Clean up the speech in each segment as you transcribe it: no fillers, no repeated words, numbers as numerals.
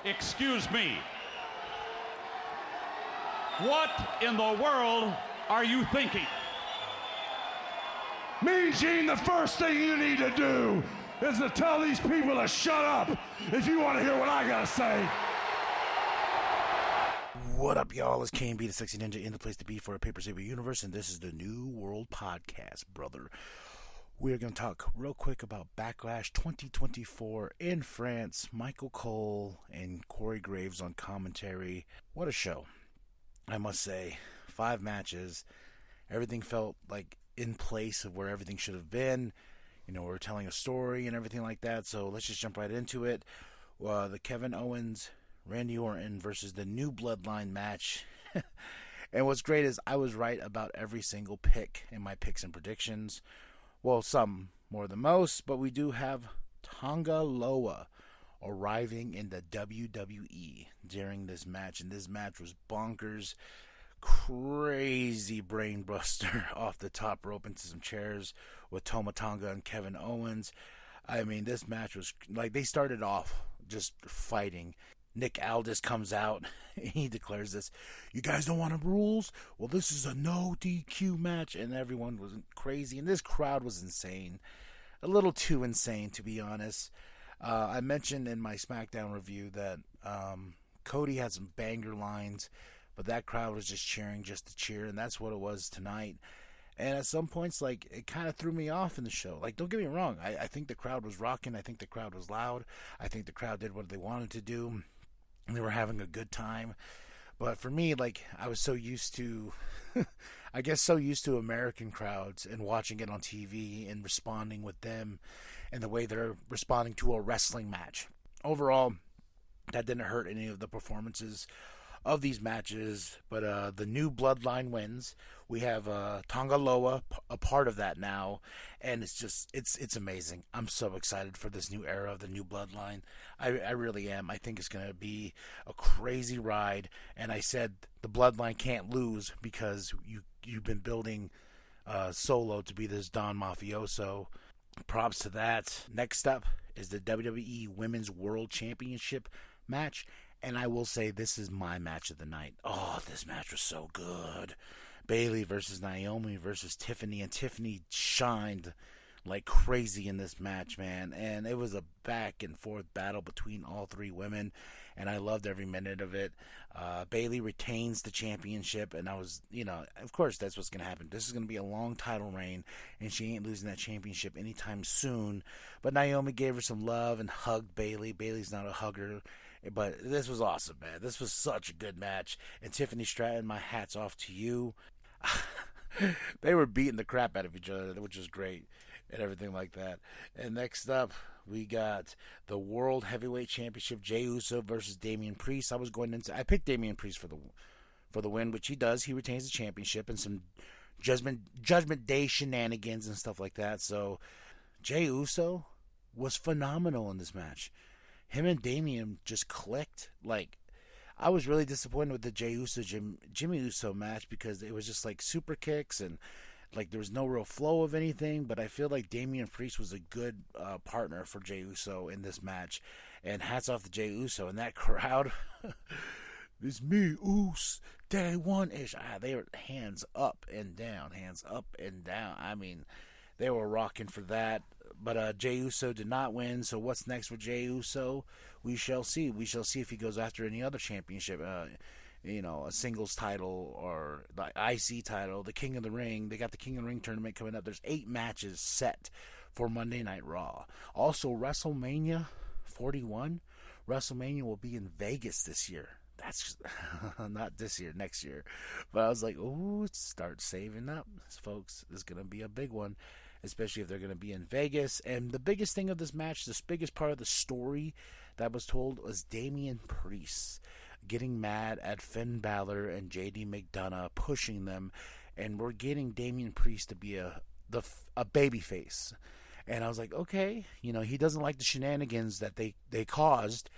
Excuse me. What in the world are you thinking? Mean Gene, the first thing you need to do is to tell these people to shut up if you want to hear what I gotta say. What up, y'all? It's KMB, the Sexy Ninja, in the place to be for a Paper Saber universe, and this is the New World Podcast, brother. We're going to talk real quick about Backlash 2024 in France. Michael Cole and Corey Graves on commentary. What a show, I must say. 5 matches. Everything felt like in place of where everything should have been. You know, we're telling a story and everything like that, so let's just jump right into it. The Kevin Owens, Randy Orton versus the new Bloodline match. And what's great is I was right about every single pick in my picks and predictions. Well, some more than most, but we do have Tonga Loa arriving in the WWE during this match, and this match was bonkers. Crazy brain buster off the top rope into some chairs with Toma Tonga and Kevin Owens. I mean, this match was like, they started off just fighting. Nick Aldis comes out and he declares this, "You guys don't want rules? Well, this is a no DQ match," and everyone was crazy, and this crowd was insane. A little too insane, to be honest. I mentioned in my SmackDown review that Cody had some banger lines, but that crowd was just cheering just to cheer, and that's what it was tonight. And at some points, like, it kind of threw me off in the show. Like, don't get me wrong. I think the crowd was rocking. I think the crowd was loud. I think the crowd did what they wanted to do. They were having a good time. But for me, like, I was so used to, I guess so used to American crowds and watching it on TV and responding with them and the way they're responding to a wrestling match. Overall, that didn't hurt any of the performances of these matches, but the new Bloodline wins. We have Tonga Loa a part of that now, and it's amazing. I'm so excited for this new era of the new Bloodline. I really am. I think it's going to be a crazy ride, and I said the Bloodline can't lose because you've been building Solo to be this Don Mafioso. Props to that. Next up is the WWE Women's World Championship match. And I will say this is my match of the night. Oh, this match was so good. Bayley versus Naomi versus Tiffany. And Tiffany shined like crazy in this match, man. And it was a back and forth battle between all 3 women. And I loved every minute of it. Bayley retains the championship. And I was, of course that's what's going to happen. This is going to be a long title reign. And she ain't losing that championship anytime soon. But Naomi gave her some love and hugged Bayley. Bayley's not a hugger. But this was awesome, man. This was such a good match. And Tiffany Stratton, my hat's off to you. They were beating the crap out of each other, which was great, and everything like that. And next up, we got the World Heavyweight Championship, Jey Uso versus Damian Priest. I picked Damian Priest for the win, which he does. He retains the championship and some Judgment Day shenanigans and stuff like that. So Jey Uso was phenomenal in this match. Him and Damian just clicked. Like, I was really disappointed with the Jey Uso Jimmy Uso match because it was just like super kicks and like there was no real flow of anything. But I feel like Damian Priest was a good partner for Jey Uso in this match. And hats off to Jey Uso and that crowd. It's me, Uso, day one-ish. They were hands up and down, hands up and down. I mean, they were rocking for that. But Jey Uso did not win, so what's next for Jey Uso? We shall see. We shall see if he goes after any other championship, a singles title or the IC title, the King of the Ring. They got the King of the Ring tournament coming up. There's 8 matches set for Monday Night Raw. Also, WrestleMania 41. WrestleMania will be in Vegas this year. That's not this year, next year. But I was like, ooh, start saving up, folks. This is going to be a big one, especially if they're going to be in Vegas. And the biggest thing of this match, this biggest part of the story that was told was Damian Priest getting mad at Finn Balor and JD McDonough pushing them. And we're getting Damian Priest to be a babyface. And I was like, okay, he doesn't like the shenanigans that they caused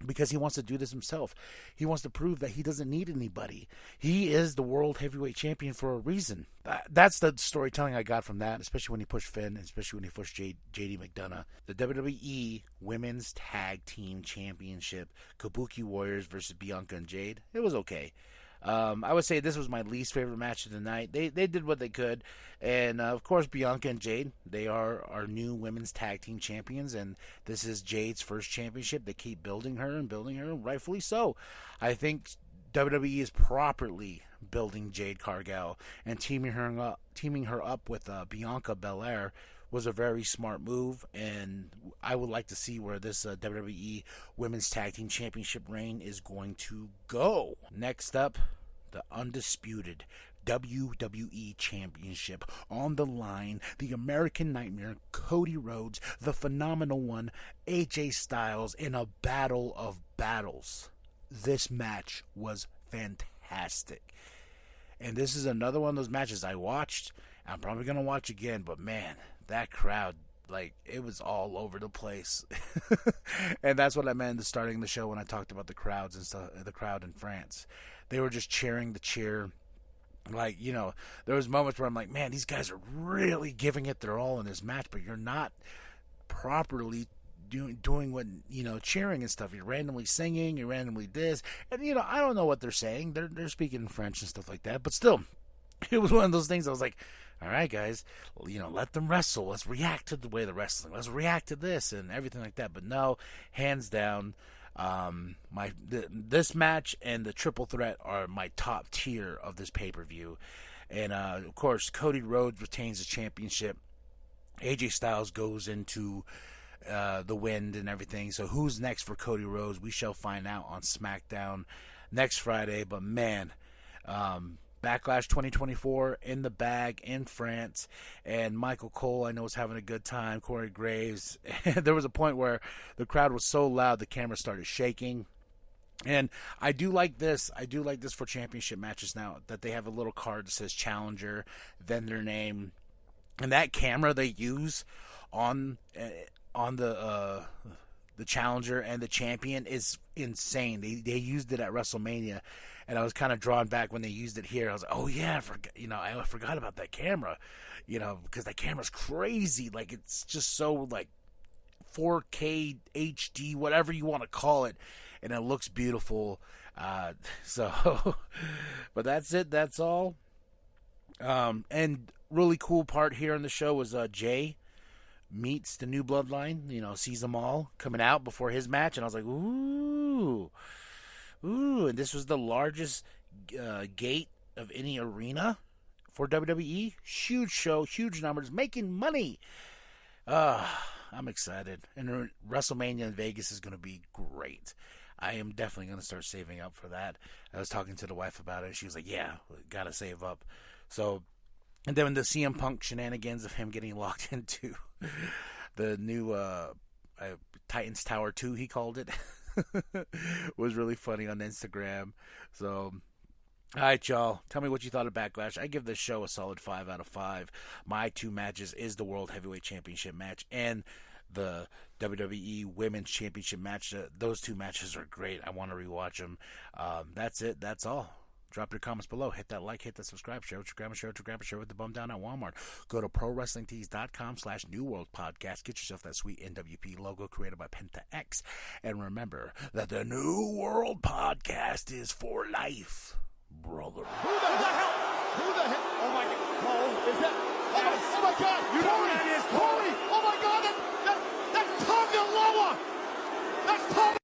because he wants to do this himself. He wants to prove that he doesn't need anybody. He is the world heavyweight champion for a reason. That's the storytelling I got from that, especially when he pushed Finn, especially when he pushed JD McDonough. The WWE Women's Tag Team Championship, Kabuki Warriors versus Bianca and Jade. It was okay. I would say this was my least favorite match of the night. They did what they could. And, of course, Bianca and Jade, they are our new women's tag team champions. And this is Jade's first championship. They keep building her, rightfully so. I think WWE is properly building Jade Cargill. And teaming her up with Bianca Belair was a very smart move. And I would like to see where this WWE Women's Tag Team Championship reign is going to go. Next up, the undisputed WWE Championship on the line. The American Nightmare, Cody Rhodes, the Phenomenal One, AJ Styles, in a battle of battles. This match was fantastic. And this is another one of those matches I watched. I'm probably going to watch again, but man, that crowd, like, it was all over the place. And that's what I meant in the starting of the show when I talked about the crowds and stuff, the crowd in France. They were just cheering the cheer. Like, you know, there was moments where I'm like, man, these guys are really giving it their all in this match, but you're not properly doing what, you know, cheering and stuff. You're randomly singing, you're randomly this. And, you know, I don't know what they're saying. They're speaking in French and stuff like that. But still, it was one of those things I was like, all right, guys, you know, let them wrestle. Let's react to the way they're wrestling. Let's react to this and everything like that. But no, hands down, this match and the triple threat are my top tier of this pay-per-view. And, of course, Cody Rhodes retains the championship. AJ Styles goes into the wind and everything. So who's next for Cody Rhodes? We shall find out on SmackDown next Friday. But, man, Backlash 2024 in the bag in France, and Michael Cole, I know, is having a good time. Corey Graves. There was a point where the crowd was so loud the camera started shaking. And I do like this. I do like this for championship matches now, that they have a little card that says challenger, then their name, and that camera they use on the challenger and the champion is insane. They used it at WrestleMania. And I was kind of drawn back when they used it here. I was like, oh, yeah, I forgot about that camera, you know, because that camera's crazy. Like, it's just so, like, 4K, HD, whatever you want to call it. And it looks beautiful. But that's it. That's all. And really cool part here on the show was Jay meets the new Bloodline, you know, sees them all coming out before his match. And I was like, ooh, and this was the largest gate of any arena for WWE. Huge show, huge numbers, making money. I'm excited. And WrestleMania in Vegas is going to be great. I am definitely going to start saving up for that. I was talking to the wife about it. She was like, yeah, got to save up. So, and then the CM Punk shenanigans of him getting locked into the new Titans Tower 2, he called it. Was really funny on Instagram. So, all right, y'all. Tell me what you thought of Backlash. I give this show a solid 5 out of 5. My two matches is the World Heavyweight Championship match and the WWE Women's Championship match. Those two matches are great. I want to rewatch them. That's it. That's all. Drop your comments below. Hit that like, hit that subscribe, share with your grandma, share with your grandpa, share with the bum down at Walmart. Go to ProWrestlingTees.com/New World Podcast. Get yourself that sweet nWp logo created by Penta X. And remember that the New World Podcast is for life, brother. Who the hell? Oh my God. Oh, is that? Oh my God. You know who that is, Corey. Oh my God. That's Tommy Loa. That's Tommy.